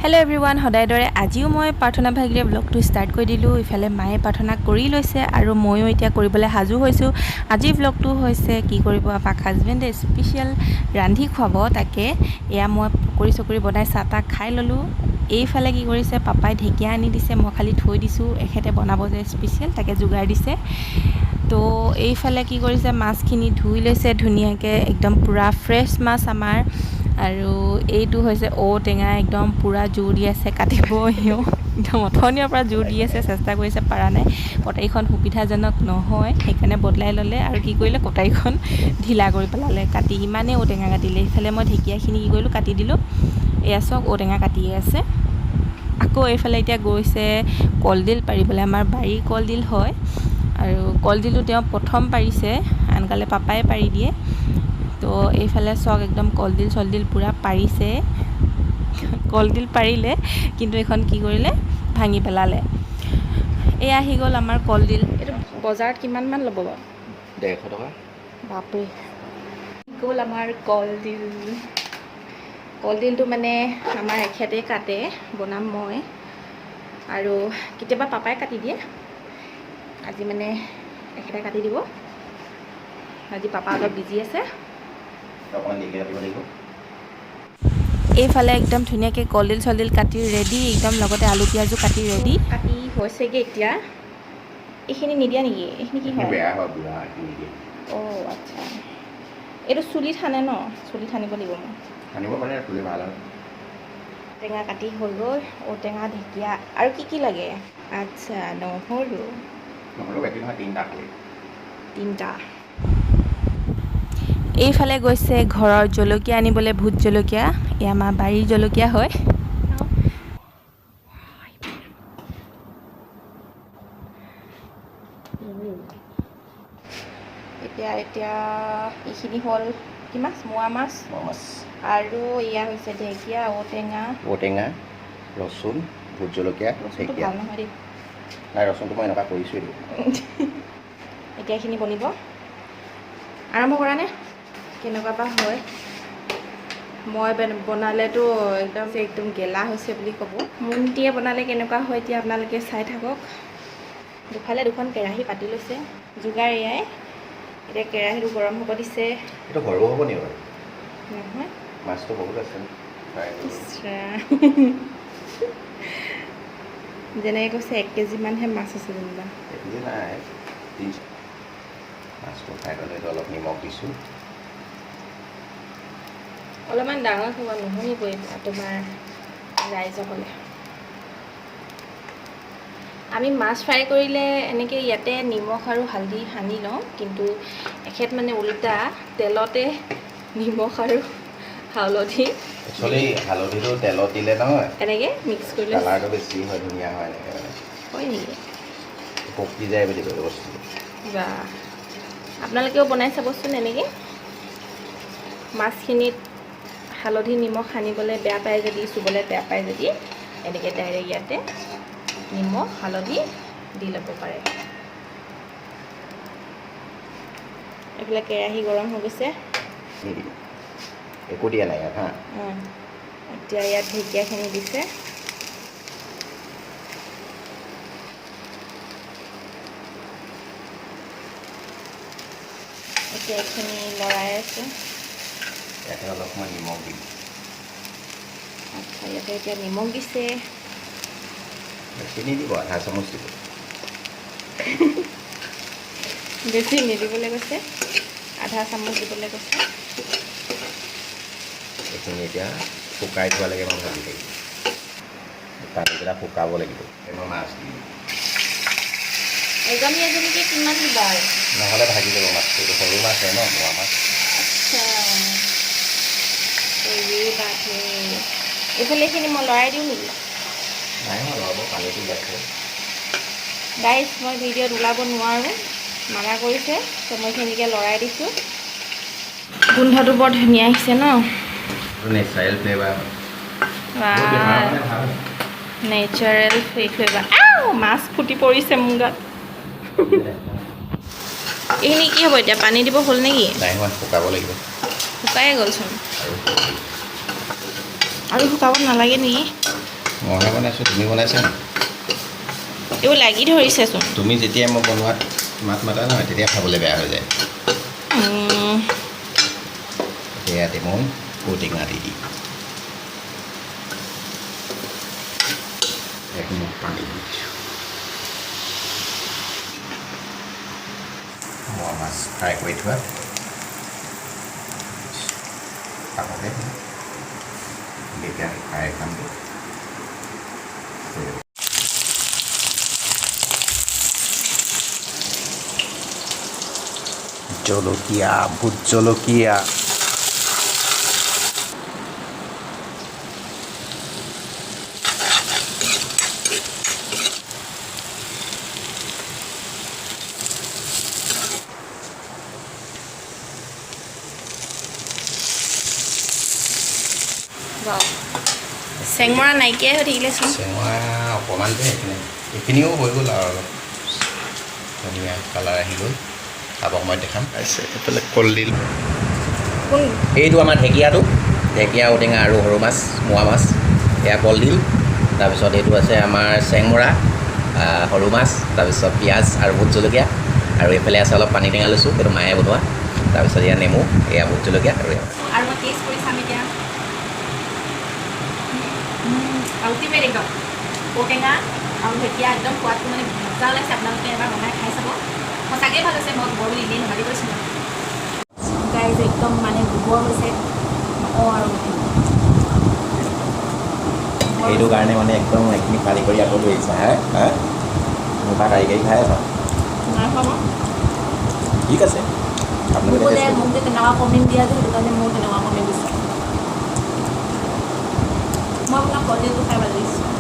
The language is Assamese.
हेलो एवरीवन सदाय दरे आजिও মই প্ৰাৰ্থনা ভাগিৰে ব্লগটো ষ্টাৰ্ট কৰি দিলোঁ। ইফালে মায়ে প্ৰাৰ্থনা কৰি লৈছে আৰু ময়ো এতিয়া কৰিবলৈ সাজু হৈছোঁ। আজিৰ ব্লগটো হৈছে কি কৰিব আপাক হাজবেণ্ডে স্পেচিয়েল ৰান্ধি খুৱাব, তাকে এয়া মই পকৰি চকৰি বনাই চাহ তাহ খাই ল'লোঁ। এইফালে কি কৰিছে পাপাই ঢেকীয়া আনি দিছে, মই খালি থৈ দিছোঁ, এখেতে বনাব যে স্পেচিয়েল তাকে যোগাৰ দিছে। তো এইফালে কি কৰিছে মাছখিনি ধুই লৈছে ধুনীয়াকৈ, একদম পূৰা ফ্ৰেছ মাছ আমাৰ। আৰু এইটো হৈছে ঔটেঙা, একদম পূৰা জোৰ দি আছে কাটিব, সিও একদম অথনিৰ পৰা জোৰ দি আছে, চেষ্টা কৰিছে পৰা নাই। কটাৰীখন সুবিধাজনক নহয়, সেইকাৰণে বদলাই ল'লে আৰু কি কৰিলে কটাৰীখন ঢিলা কৰি পেলালে, কাটি ইমানেই ঔটেঙা কাটিলে। ইফালে মই ঢেকীয়াখিনি কি কৰিলোঁ কাটি দিলোঁ, এয়া চাওক ঔটেঙা কাটিয়ে আছে। আকৌ এইফালে এতিয়া গৈছে কলডিল পাৰিবলৈ, আমাৰ বাৰীৰ কলডিল হয় আৰু কলডিলটো তেওঁ প্ৰথম পাৰিছে, আনকালে পাপাই পাৰি দিয়ে। তো এইফালে চাওক একদম কলডিল চলডিল পূৰা পাৰিছে, কলডিল পাৰিলে কিন্তু এইখন কি কৰিলে ভাঙি পেলালে। এই আহি গ'ল আমাৰ কলডিল। এইটো বজাৰত কিমানমান ল'ব বাৰু? 150 টকা। বাপৰে, গ'ল আমাৰ কলডিল। কলডিলটো মানে আমাৰ এখেতে কাটে, বনাম মই, আৰু কেতিয়াবা পাপাই কাটি দিয়ে, আজি মানে এখেতে কাটি দিব। আজি পাপা অলপ বিজি আছে। এইফালে একদম ধুনীয়াকৈ কলডিল চলডিল কাটি ৰেডি, একদম লগতে আলু পিঁয়াজো কাটি ৰেডি। কাটি হৈছেগৈ এতিয়া। এইখিনি নিদিয়া নেকি? এইখিনি কি হয়? বেয়া হয় বুঢ়া, এইখিনি নিদিয়ে। অঁ আচ্ছা, এইটো চুলিত সানে ন? চুলিত সানিব লাগিব মই। সানিব পাৰে, চুলি ভাল হয়। টেঙা কাটি হৈ গ'ল, ঔটেঙা ঢেকীয়া আৰু কি কি লাগে? আচ্ছা, নহৰু বেছি নহয়, 3টা খালি। 3টা। এইফালে গৈছে ঘৰৰ জলকীয়া আনিবলৈ, ভোট জলকীয়া, এয়া আমাৰ বাৰীৰ জলকীয়া হয়। এতিয়া এইখিনি হ'ল কি মাছ? মোৱা মাছ আৰু এয়া হৈছে ঢেকীয়া, ঔটেঙা, ৰচুন, ভোট জলকীয়া, ঢেকীয়া। ভাল নহয় দেই। নাই, ৰচুনটো মই এনেকুৱা কৰিছোঁ। এতিয়া এইখিনি বনিব, আৰম্ভ কৰা নে? কেনেকুৱা বা হয়, মই বনালেতো একদম গেলা হৈছে বুলি ক'ব। মুনটিয়ে বনালে কেনেকুৱা হয় এতিয়া আপোনালোকে চাই থাকক। দুফালে দুখন কেৰাহী পাতি লৈছে, যোগাৰ এয়াই। এতিয়া কেৰাহীটো গৰম হ'ব দিছে। এইটো সৰু হ'ব নেকি বাৰু? নহয়, মাছটো বহুত আছে। যেনেকৈ কৈছে 1 কেজিমানহে মাছ আছে যেনিবা। 1 কেজি নাই, 300। মাছটো খাই পেলাই অলপ নিমখ দিছোঁ। অলপমান ডাঙৰ হ'ব, নুশুনিবই তোমাৰ ৰাইজসকলে। আমি মাছ ফ্ৰাই কৰিলে এনেকৈ ইয়াতে নিমখ আৰু হালধি সানি লওঁ, কিন্তু এখেত মানে উল্টা তেলতে নিমখ আৰু হালধি। একচুৱেলি হালধিটো তেলত দিলে নহয়, এনেকৈ মিক্স কৰিলে কালাৰটো বেছি হয়, ধুনীয়া হয়। এনেকৈ মানে হয় নেকি? পকি যায় বুলি কয় বস্তুটো। বা, আপোনালোকেও বনাই চাবচোন এনেকৈ। মাছখিনিত হালধি নিমখ সানিবলৈ বেয়া পায় যদি, চুবলৈ বেয়া পায় যদি, এনেকৈ ডাইৰেক্ট ইয়াতে নিমখ হালধি দি ল'ব পাৰে। এইফালে কেৰাহী গৰম হৈ গৈছে, একো দিয়া নাই ইয়াত হা। এতিয়া ইয়াত ঢেকীয়াখিনি দিছে। এতিয়া এইখিনি লৰাই আছে। ইয়াতে অলপমান নিমখ দিম। আচ্ছা, ইয়াতে এতিয়া নিমখ দিছে। বেছি নিদিব, আধা চামুচ দিব। বেছি নিদিবলৈ কৈছে, আধা চামুচ দিবলৈ কৈছে। এইখিনি এতিয়া শুকাই থোৱা লাগে, মই ভাজি থাকিম। পানীকেইটা শুকাব লাগিব, মই মাছ দিম। এজনীকে কিমান দিবা আৰু? নহ'লে ভাজি যাব মাছটো, এইটো সৰু মাছ হয় ন, মোৱা মাছ। আচ্ছা, এইফালে এইখিনি মই লৰাই দিওঁ নেকি? নাই মই লৰাব, পানীটো ওলাইছে। গাইজ, মই ভিডিঅ'ত ওলাব নোৱাৰোঁ, মানা কৰিছে, তো মই এইখিনিকে লৰাই দিছোঁ। গোন্ধটো বৰ ধুনীয়া আহিছে ন? Natural flavour. Natural flavour. মাছ ফুটি পৰিছে মোৰ গাত। এইখিনি কি হ'ব এতিয়া? পানী দিব হ'ল নেকি? নাই হোৱা, শুকাব লাগিব। শুকাই গ'লচোন। আৰু শুকাব নালাগে নেকি? মইহে বনাইছোঁ, তুমি বনাইছা নি? এইবোৰ লাগি ধৰিছেচোন। তুমি যেতিয়াই মই বনোৱাত মাত মাতা নহয় তেতিয়া খাবলৈ বেয়া হৈ যায়। ইয়াতে মই ঔটেঙা দি দিম। এক মুখ পানী দি দিছোঁ। মোৱা মাছ ফ্ৰাই কৰি থোৱা কাষতে এতিয়া ফ্ৰাই খামটো জলকীয়া, ভোট জলকীয়া, চেংমৰা নাইকিয়াই হৈ থাকিলেচোন। চেঙা অকণমান যে এইখিনিও হৈ গ'ল আৰু অলপ ধুনীয়া কালাৰ আহি গ'ল। খাব সময়ত দেখাম। এইফালে কলডিল, এইটো আমাৰ ঢেকীয়াটো, ঢেকীয়া, ঔটেঙা আৰু সৰু মাছ, মোৱা মাছ, এয়া কলডিল। তাৰপিছত এইটো আছে আমাৰ চেংমৰা, সৰু মাছ, তাৰপিছত পিঁয়াজ আৰু ভোট জলকীয়া, আৰু এইফালে আছে অলপ পানী টেঙা লৈছোঁ, সেইটো মায়ে বনোৱা। তাৰপিছত এয়া নেমু, এয়া ভোট জলকীয়া আৰু আৰু মই টেষ্ট কৰি চাম এতিয়া। আল্টিমেট একদম ঔটেঙা আৰু ঢেকীয়া একদম সোৱাদটো মানে মজা ওলাইছে। আপোনালোকে এবাৰ বনাই খাই চাব, সঁচাকৈ ভাল হৈছে। মই গোবৰ বুলি এনেই ধেমালি কৰিছোঁ গাইজ, একদম মানে গোবৰ হৈছে আৰু সেইটো কাৰণে মানে একদম এইখিনি পানী কৰি আকৌ লৈ আহিছা। মোৰ পৰা কাঢ়ি কাঢ়ি খাই আছা। নাই খোৱা মই। ঠিক আছে, আপোনালোকে টেষ্ট কৰিব। মোক যে তেনেকুৱা কমেণ্ট দিয়া যে সেইটো কাৰণে মোৰ তেনেকুৱা কমেণ্ট দিছোঁ। মই আপোনাক কলডিলটো খাই ভাল লাগিছোঁ।